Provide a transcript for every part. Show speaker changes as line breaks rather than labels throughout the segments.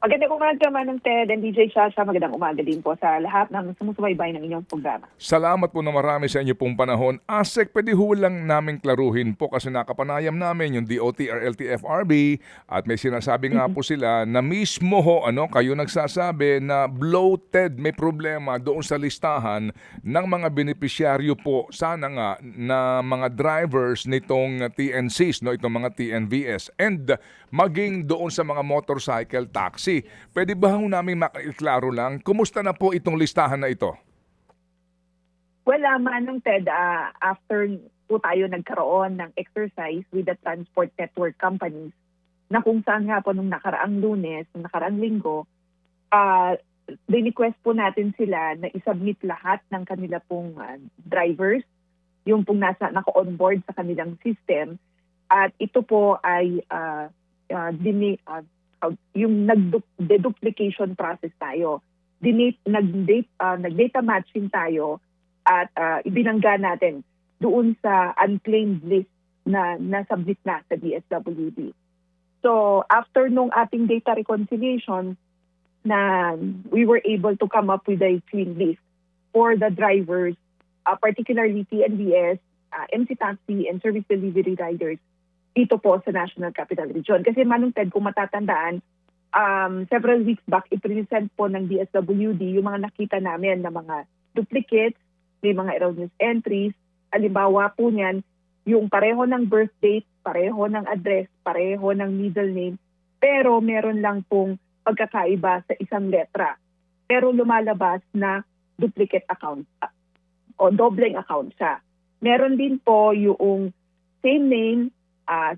Magandang umaga, Manong Ted and DJ Shasha. Magandang umaga din po sa lahat ng sumusubaybay ng inyong programa.
Salamat po na marami sa inyo pong panahon. ASEC, pwede ho lang namin klaruhin po kasi nakapanayam namin yung DOTR LTFRB at may sinasabi nga po sila na mismo ho, kayo nagsasabi na bloated, may problema doon sa listahan ng mga benepisyaryo po sana nga na mga drivers nitong TNCs, itong mga TNVS and maging doon sa mga motorcycle taxi. Pwede ba ho namin maiklaro lang, kumusta na po itong listahan na ito?
Well, Manong Ted, after po tayo nagkaroon ng exercise with the transport network companies na kung saan nga po nung nakaraang Lunes, nung nakaraang Linggo, request po natin sila na isubmit lahat ng kanila pong drivers, yung pong naka-onboard sa kanilang system. At ito po ay yung nag-deduplication process tayo. Nag-data matching tayo at ibinangga natin doon sa unclaimed list na nasubmit na sa DSWD. So after nung ating data reconciliation na we were able to come up with a clean list for the drivers, particularly TNVS, MC Taxi and service delivery riders dito po sa National Capital Region. Kasi Manong Ted, kung matatandaan, several weeks back, i-present po ng DSWD yung mga nakita namin na mga duplicates, may mga erroneous entries. Halimbawa po niyan, yung pareho ng birth date, pareho ng address, pareho ng middle name, pero meron lang pong pagkakaiba sa isang letra. Pero lumalabas na duplicate account o dobleng account siya. Meron din po yung same name,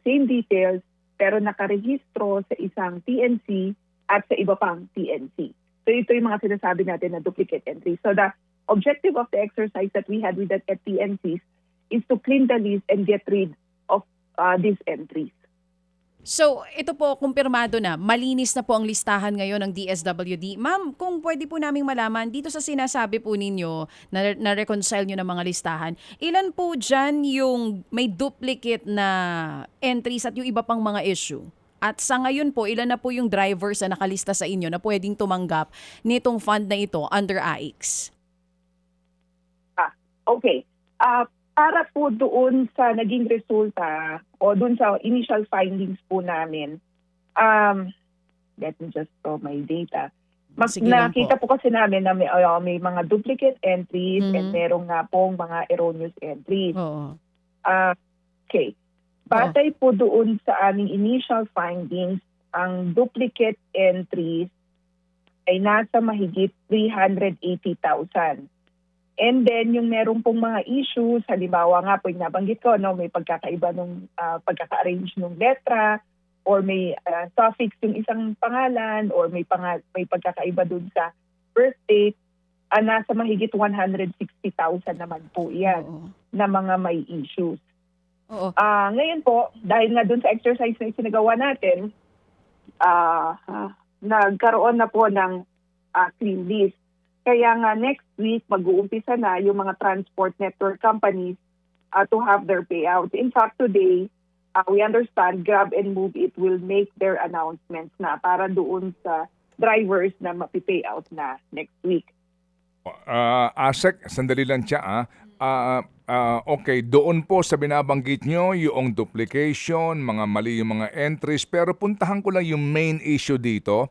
same details, pero nakarehistro sa isang TNC at sa iba pang TNC. So ito yung mga sinasabi natin na duplicate entries. So the objective of the exercise that we had with the TNCs is to clean the list and get rid of these entries.
So, ito po, kumpirmado na, malinis na po ang listahan ngayon ng DSWD. Ma'am, kung pwede po naming malaman, dito sa sinasabi po ninyo, na-reconcile nyo ng mga listahan, ilan po dyan yung may duplicate na entries at yung iba pang mga issue? At sa ngayon po, ilan na po yung drivers na nakalista sa inyo na pwedeng tumanggap nitong fund na ito under AIX?
Okay. Para po doon sa naging resulta o doon sa initial findings po namin, let me just throw my data. Nakita po kasi namin na may mga duplicate entries and merong nga pong mga erroneous entries.
Oo.
Okay. Batay po doon sa aming initial findings, ang duplicate entries ay nasa mahigit 380,000. And then, yung meron pong mga issues, halimbawa nga po yung nabanggit ko, may pagkakaiba nung pagkaka-arrange ng letra, or may suffix yung isang pangalan, or may pagkakaiba dun sa birth date, nasa mahigit 160,000 naman po yan na mga may issues. Ngayon po, dahil nga dun sa exercise na isinagawa natin, nagkaroon na po ng clean list. Kaya nga next week, mag-uumpisa na yung mga transport network companies to have their payouts. In fact, today, we understand Grab and Move It will make their announcements na para doon sa drivers na mapipayout na next week.
ASEC, sandali lang siya. Okay, doon po sa binabanggit nyo, yung duplication, mga mali yung mga entries, pero puntahan ko lang yung main issue dito.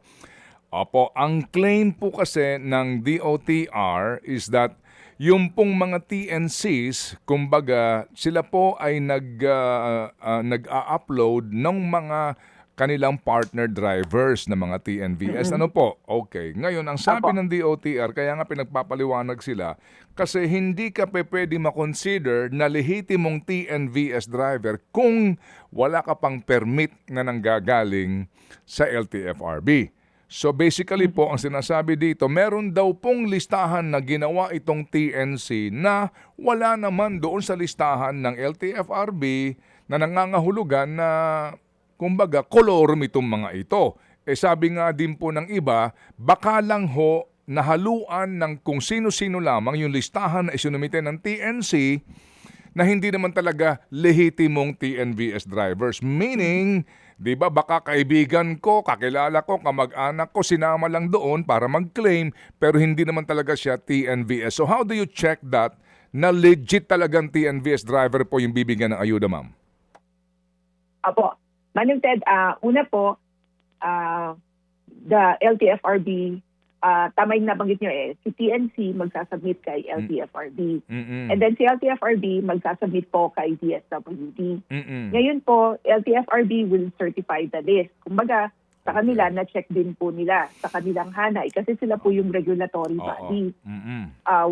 Opo, ang claim po kasi ng DOTR is that yung pong mga TNCs, kumbaga, sila po ay nag-a-upload ng mga kanilang partner drivers na mga TNVS. Ano po? Okay. Ngayon, ang sabi ng DOTR, kaya nga pinagpapaliwanag sila, kasi hindi ka pwede makonsider na lehitimong TNVS driver kung wala ka pang permit na nanggagaling sa LTFRB. So basically po, ang sinasabi dito, meron daw pong listahan na ginawa itong TNC na wala naman doon sa listahan ng LTFRB na nangangahulugan na, kumbaga, kolorum itong mga ito. Sabi nga din po ng iba, baka lang ho nahaluan ng kung sino-sino lamang yung listahan na isinumite ng TNC na hindi naman talaga lehitimong TNVS drivers. Meaning, 'Di ba baka kaibigan ko, kakilala ko, kamag-anak ko sinama lang doon para mag-claim pero hindi naman talaga siya TNVS. So how do you check that na legit talagang TNVS driver po yung bibigyan ng ayuda, ma'am?
Apo, Manong Ted, una po, the LTFRB, tama yung nabanggit nyo si TNC magsasubmit kay LTFRB. And then si LTFRB magsasubmit po kay DSWD. Ngayon po, LTFRB will certify the list. Kumbaga, sa kanila, na-check din po nila sa kanilang hanay kasi sila po yung regulatory body.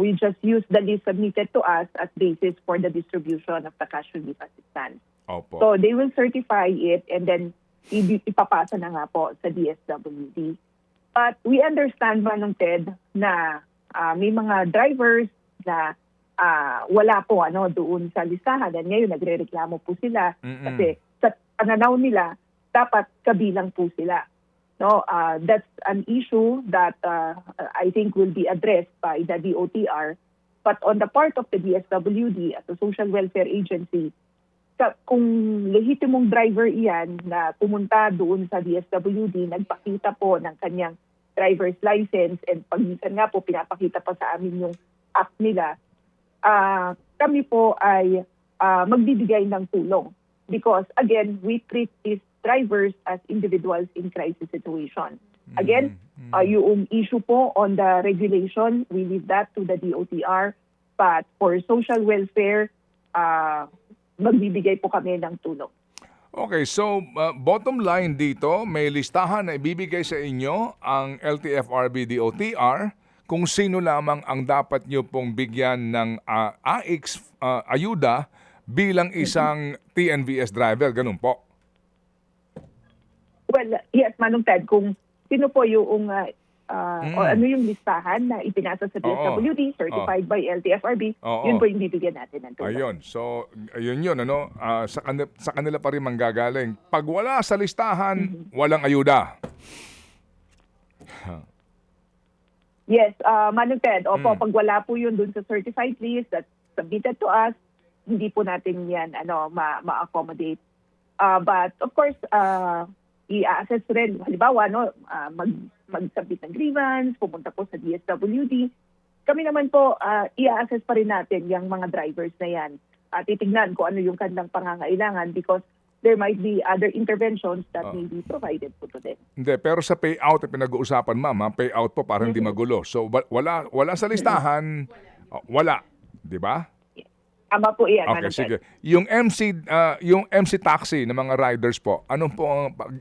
We just use the list submitted to us as basis for the distribution of the cash relief assistance.
Opo.
So they will certify it and then ipapasa na nga po sa DSWD. But we understand, Manong Ted, na may mga drivers na wala po doon sa listahan. And ngayon nagre-reklamo po sila kasi sa pananaw nila, dapat kabilang po sila. No, that's an issue that I think will be addressed by the DOTR. But on the part of the DSWD as a social welfare agency, kung lehitimong driver iyan na pumunta doon sa DSWD, nagpakita po ng kanyang driver's license and pagminsan nga po pinapakita pa sa amin yung app nila, kami po ay magbibigay ng tulong. Because again, we treat these drivers as individuals in crisis situation. Again, yung issue po on the regulation, we leave that to the DOTR. But for social welfare, magbibigay po kami ng tulong.
Okay, so bottom line dito, may listahan na ibibigay sa inyo ang LTFRB DOTR kung sino lamang ang dapat nyo pong bigyan ng AIX ayuda bilang isang TNVS driver, ganun po?
Well, yes, Manong Ted, kung sino po yung o ano yung listahan na ipinasa sa DSWD, certified by LTFRB, yun po yung bibigyan natin ng tulong.
Ayun. So, ayun yun, sa kanila pa rin manggagaling. Pag wala sa listahan, walang ayuda.
Yes, Manong Ted, opo, pag wala po yun dun sa certified list that's submitted to us, hindi po natin yan ma-accommodate. But of course, i-assess rin. Halimbawa, mag-submit ng grievance, pumunta po sa DSWD. Kami naman po, i-assess pa rin natin yung mga drivers na yan. At titignan kung ano yung kanilang pangangailangan because there might be other interventions that may be provided po to them.
Hindi, pero sa payout, pinag-uusapan, ma'am, payout po para hindi magulo. So, wala sa listahan, wala. Di ba?
Tama po iyan.
Okay, sige. Yung MC taxi ng mga riders po, anong po,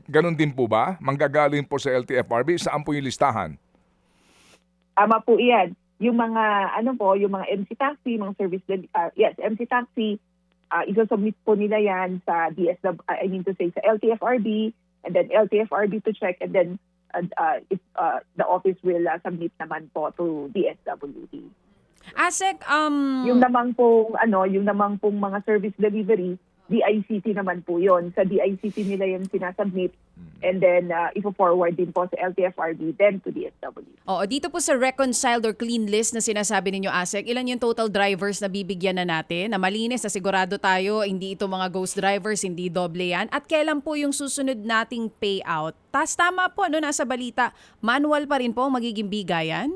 ganun din po ba? Manggagaling po sa LTFRB, saan po yung listahan?
Tama po iyan. Yung mga, yung mga MC taxi, mga service, MC taxi, isasubmit po nila yan sa sa LTFRB, and then LTFRB to check, and then the office will submit naman po to DSWD.
ASEC,
yung namang pong mga service delivery, DICT naman po yon. Sa DICT nila yung sinasubmit and then ipo-forward din po sa LTFRB then to DSWD.
Oo, dito po sa reconciled or clean list na sinasabi ninyo, ASEC, ilan yung total drivers na bibigyan na natin? Na malinis, na sigurado tayo, hindi ito mga ghost drivers, hindi doble yan. At kailan po yung susunod nating payout? Tama po, nasa balita, manual pa rin po magiging bigayan?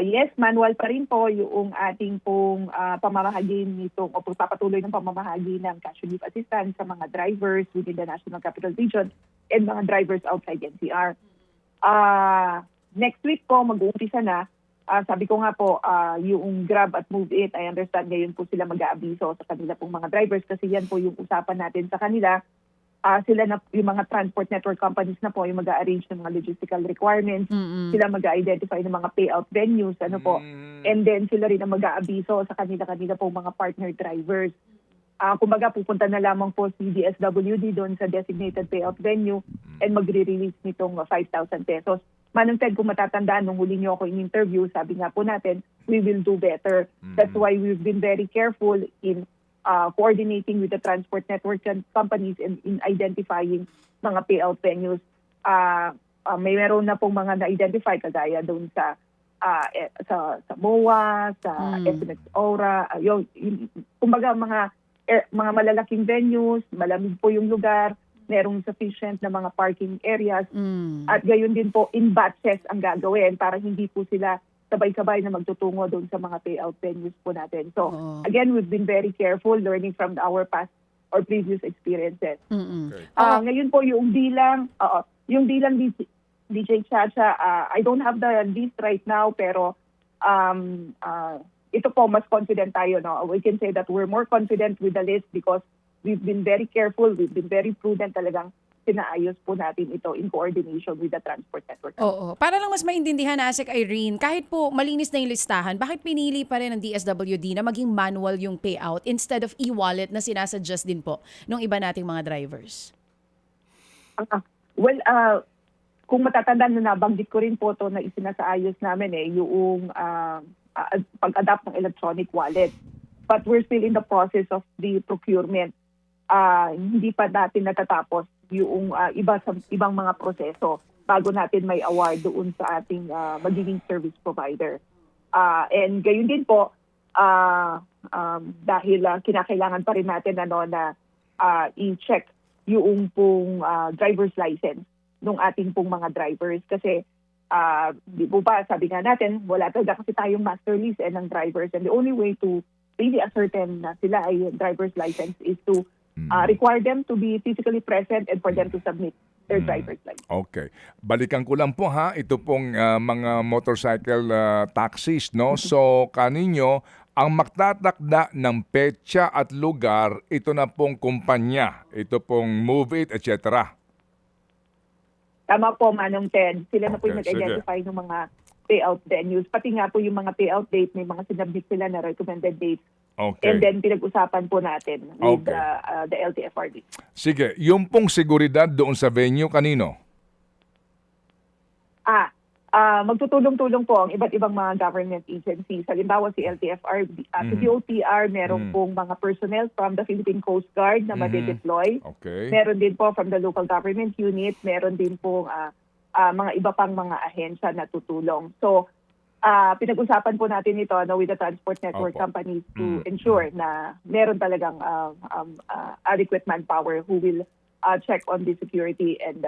Yes, manual pa rin po yung ating pong pamamahagi nitong o pagpapatuloy ng pamamahagi ng cash relief assistance sa mga drivers within the National Capital Region and mga drivers outside NCR. Next week po, mag-uumpisa na. Sabi ko nga po, yung Grab at Move It, I understand ngayon po sila mag-aabiso sa kanila pong mga drivers kasi yan po yung usapan natin sa kanila. Sila na yung mga transport network companies na po yung mag-a-arrange ng mga logistical requirements, sila mag-a-identify ng mga payout venues, and then sila rin ang mag-aabiso sa kanila po mga partner drivers. Kumbaga pupunta na lamang po si DSWD doon sa designated payout venue and magre-release nitong 5,000 pesos. Manong Ted, kung matatandaan, nung huli niyo ako in interview, sabi nga po natin, we will do better. That's why we've been very careful in coordinating with the transport network companies and in identifying mga payout venues. May meron na pong mga na-identify kagaya doon sa MOA, sa SMX Aura, kumbaga mga mga malalaking venues, malamig po yung lugar, merong sufficient na mga parking areas, at gayon din po in batches ang gagawin para hindi po sila sabay-sabay na magtutungo doon sa mga payout venues po natin. So again, we've been very careful learning from our past or previous experiences.
Okay.
Ngayon po yung bilang DJ Chacha, I don't have the list right now, pero ito po, mas confident tayo. No? We can say that we're more confident with the list because we've been very careful, we've been very prudent talagang sinaayos po natin ito in coordination with the transport network.
Oo. Para lang mas maintindihan, Asek Irene, kahit po malinis na yung listahan, bakit pinili pa rin ng DSWD na maging manual yung payout instead of e-wallet na sinasuggest din po ng iba nating mga drivers?
Well, kung matatandaan na nabanggit ko rin po to na isinasaayos namin yung pag-adapt ng electronic wallet. But we're still in the process of the procurement. Hindi pa natin natatapos yung ibang mga proseso bago natin may award doon sa ating magiging service provider. And gayon din po, dahil kinakailangan pa rin natin na i-check yung pong driver's license ng ating pong mga drivers. Kasi di po ba, sabi nga natin, wala talaga kasi tayong master list ng drivers. And the only way to really ascertain na sila ay driver's license is to require them to be physically present and for them to submit their driver's license.
Okay. Balikan ko lang po ha, ito pong mga motorcycle taxis, no? So, kaninyo, ang magtatakda ng petsa at lugar, ito na pong kumpanya, ito pong Move It, etc.
Tama po, Manong Ted. Sila na po yung
Okay,
nag-identify ng mga payout venues. Pati nga po yung mga payout date, may mga sinabit sila na recommended dates.
Okay.
And then pinag-usapan po natin with
Okay.
the LTFRB.
Sige, yung pong seguridad doon sa venue, kanino?
Magtutulong-tulong po ang iba't ibang mga government agencies. Halimbawa si LTFRB, si DOTR, meron pong mga personnel from the Philippine Coast Guard na madedeploy.
Okay.
Meron din po from the local government unit, meron din po mga iba pang mga ahensya na tutulong. So, pinag-usapan po natin ito with the transport network
Opo.
companies to ensure na meron talagang adequate manpower who will check on the security and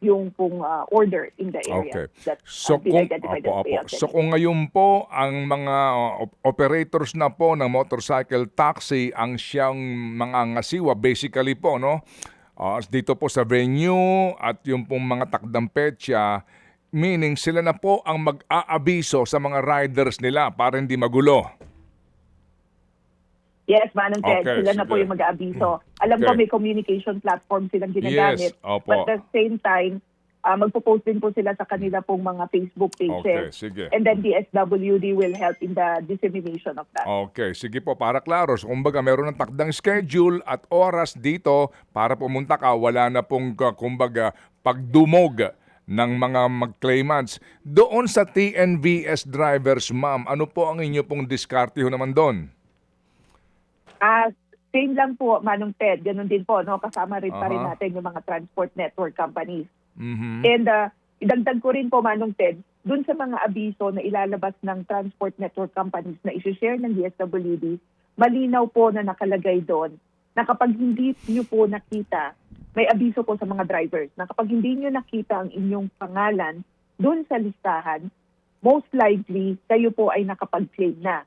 yung pong order in the area.
Okay.
That
So
been
kung,
identified as payout
so kung ngayon po ang mga operators na po ng motorcycle taxi ang siyang mga ngasiwa basically po, no? Dito po sa venue at yung pong mga takdang petsa, meaning sila na po ang mag-aabiso sa mga riders nila para hindi magulo.
Yes, Manong Ted,
Okay,
sila na po
sige.
yung mag-aabiso. Alam ko
Okay.
may communication platform silang ginagamit.
Yes, opo.
But at the same time, magpo-post din po sila sa kanila pong mga Facebook
Okay,
pages.
sige.
And then the SWD will help in the dissemination of that.
Okay, sige po, para klaro. So, kumbaga, meron ng takdang schedule at oras dito para pumunta ka. Wala na pong, kumbaga, pagdumog ng mga mag-claimants. Doon sa TNVS drivers, ma'am, ano po ang inyo pong diskarte ho naman doon?
Same lang po, Manong Ted. Ganun din po, no? Kasama rin pa rin natin yung mga transport network companies. And idagdag ko rin po, Manong Ted, dun sa mga abiso na ilalabas ng transport network companies na isi-share ng DSWD, malinaw po na nakalagay doon na kapag hindi nyo po nakita, may abiso po sa mga drivers, na kapag hindi nyo nakita ang inyong pangalan dun sa listahan, most likely kayo po ay nakapag-claim na.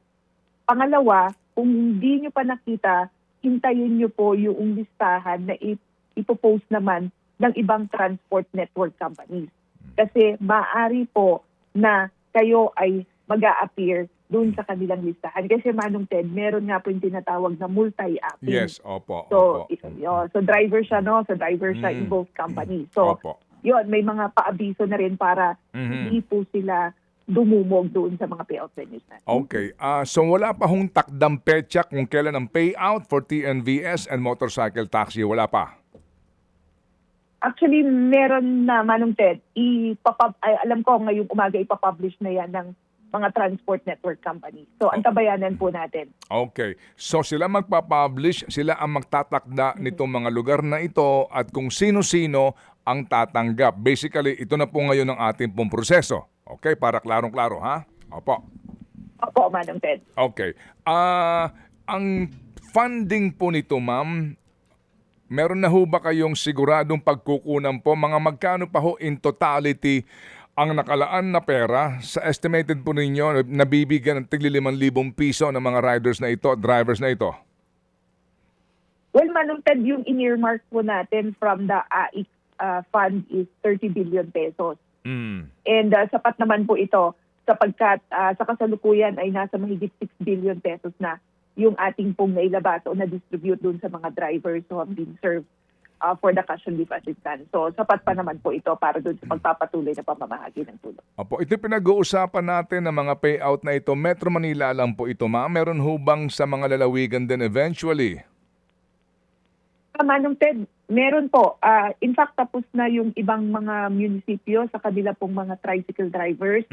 Pangalawa, kung hindi nyo pa nakita, hintayin nyo po yung listahan na ipopost naman ng ibang transport network companies. Kasi maaari po na kayo ay mag-a-appear doon sa kanilang listahan. Kasi Manong Ted, meron nga po yung tinatawag na multi-apping.
Yes, opo.
So,
opo.
so driver siya, no? So driver siya in both companies. So,
Opo.
yun, may mga paabiso na rin para hindi po sila dumumog doon sa mga payout venues natin.
Okay. So wala pa hong takdang petsa kung kailan ang payout for TNVS and motorcycle taxi. Wala pa.
Actually, meron na, Manong Ted. Alam ko ngayong umaga ipapublish na yan ng mga transport network companies. So, antabayanan po natin.
Okay. So sila magpapublish, sila ang magtatakda nitong mga lugar na ito at kung sino-sino ang tatanggap. Basically, ito na po ngayon ang ating pong proseso. Okay, para klarong-klaro, ha? Opo.
Opo, Manong Ted.
Okay. Ang funding po nito, ma'am, meron na ho ba kayong siguradong pagkukunan po? Mga magkano pa ho in totality ang nakalaan na pera sa estimated po ninyo nabibigyan ng tigli 5,000 piso ng mga riders na ito, drivers na ito?
Well, Manong Ted, yung in-earmark po natin from the AIC fund is 30 billion pesos. And sapat naman po ito sapagkat sa kasalukuyan ay nasa mahigit 6 billion pesos na yung ating pong nailabas o na-distribute dun sa mga drivers who have been served for the cash relief assistance. So sapat pa naman po ito para dun sa pagpapatuloy na pamamahagi ng tulong.
Opo, ito pinag-uusapan natin ng mga payout na ito. Metro Manila lang po ito, ma'am. Meron hubang sa mga lalawigan din eventually?
Manong Ted, meron po. In fact, tapos na yung ibang mga munisipyo sa kanila pong mga tricycle drivers.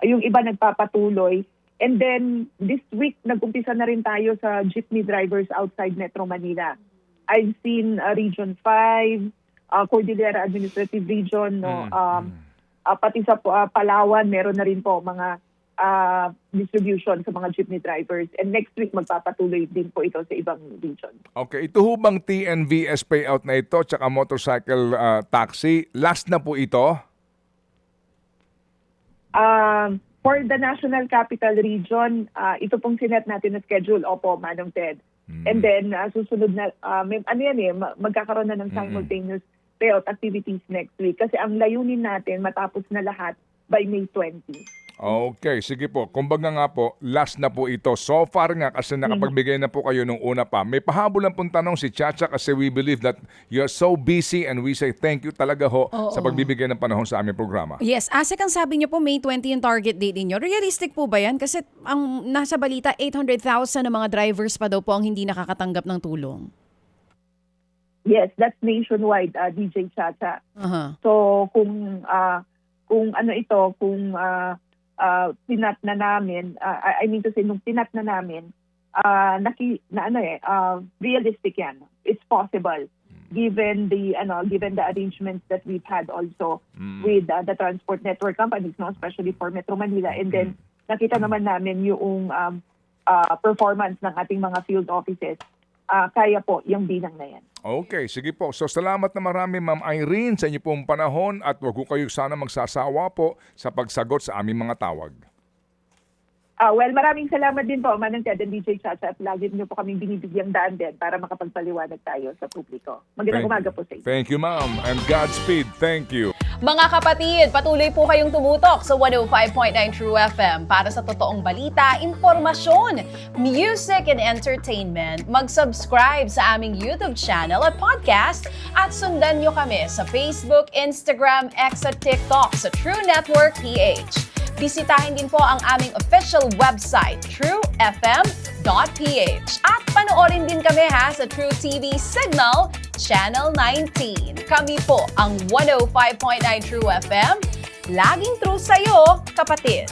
Yung iba nagpapatuloy. And then, this week, nag-umpisa na rin tayo sa jeepney drivers outside Metro Manila. I've seen Region 5, Cordillera Administrative Region, no, pati sa Palawan, meron na rin po mga distribution sa mga jeepney drivers. And next week, magpapatuloy din po ito sa ibang region.
Okay, ito ho bang TNVS payout na ito tsaka motorcycle taxi, last na po ito?
For the National Capital Region, ito pong sinet natin na schedule, opo, Manong Ted. And then, susunod na, magkakaroon na ng simultaneous payout activities next week. Kasi ang layunin natin, matapos na lahat by May 20.
Okay, sige po. Kumbaga nga po, last na po ito. So far nga, kasi nakapagbigay na po kayo nung una pa. May pahabol lang pong tanong si Chacha kasi we believe that you're so busy and we say thank you talaga ho sa pagbibigay ng panahon sa aming programa.
Yes, Asik, ang sabi niyo po May 20 yung target date ninyo. Realistic po ba yan? Kasi ang nasa balita, 800,000 na mga drivers pa daw po ang hindi nakakatanggap ng tulong.
Yes, that's nationwide, DJ Chacha. So kung ano ito, kung tinat na namin, I mean to say, nung tinat na namin, realistic yan. It's possible given the arrangements that we've had also with the transport network companies, no, especially for Metro Manila. And then nakita naman namin yung performance ng ating mga field offices. Kaya po yung bilang na yan.
Okay, sige po. So salamat na marami, Ma'am Irene, sa inyo pong panahon at huwag ko kayo sana magsasawa po sa pagsagot sa aming mga tawag.
Well, maraming salamat din po, Manong Ted and DJ Chacha, at lagi niyo po kaming binibigyang daan din para makapagpaliwanag tayo sa publiko. Magandang umaga po sa inyo.
Thank you, Ma'am, and Godspeed. Thank you.
Mga kapatid, patuloy po kayong tumutok sa 105.9 True FM para sa totoong balita, impormasyon, music and entertainment. Mag-subscribe sa aming YouTube channel at podcast at sundan nyo kami sa Facebook, Instagram, X at TikTok sa True Network PH. Bisitahin din po ang aming official website, truefm.ph. At panoorin din kami sa True TV Signal, Channel 19. Kami po ang 105.9 True FM. Laging true sa'yo, kapatid.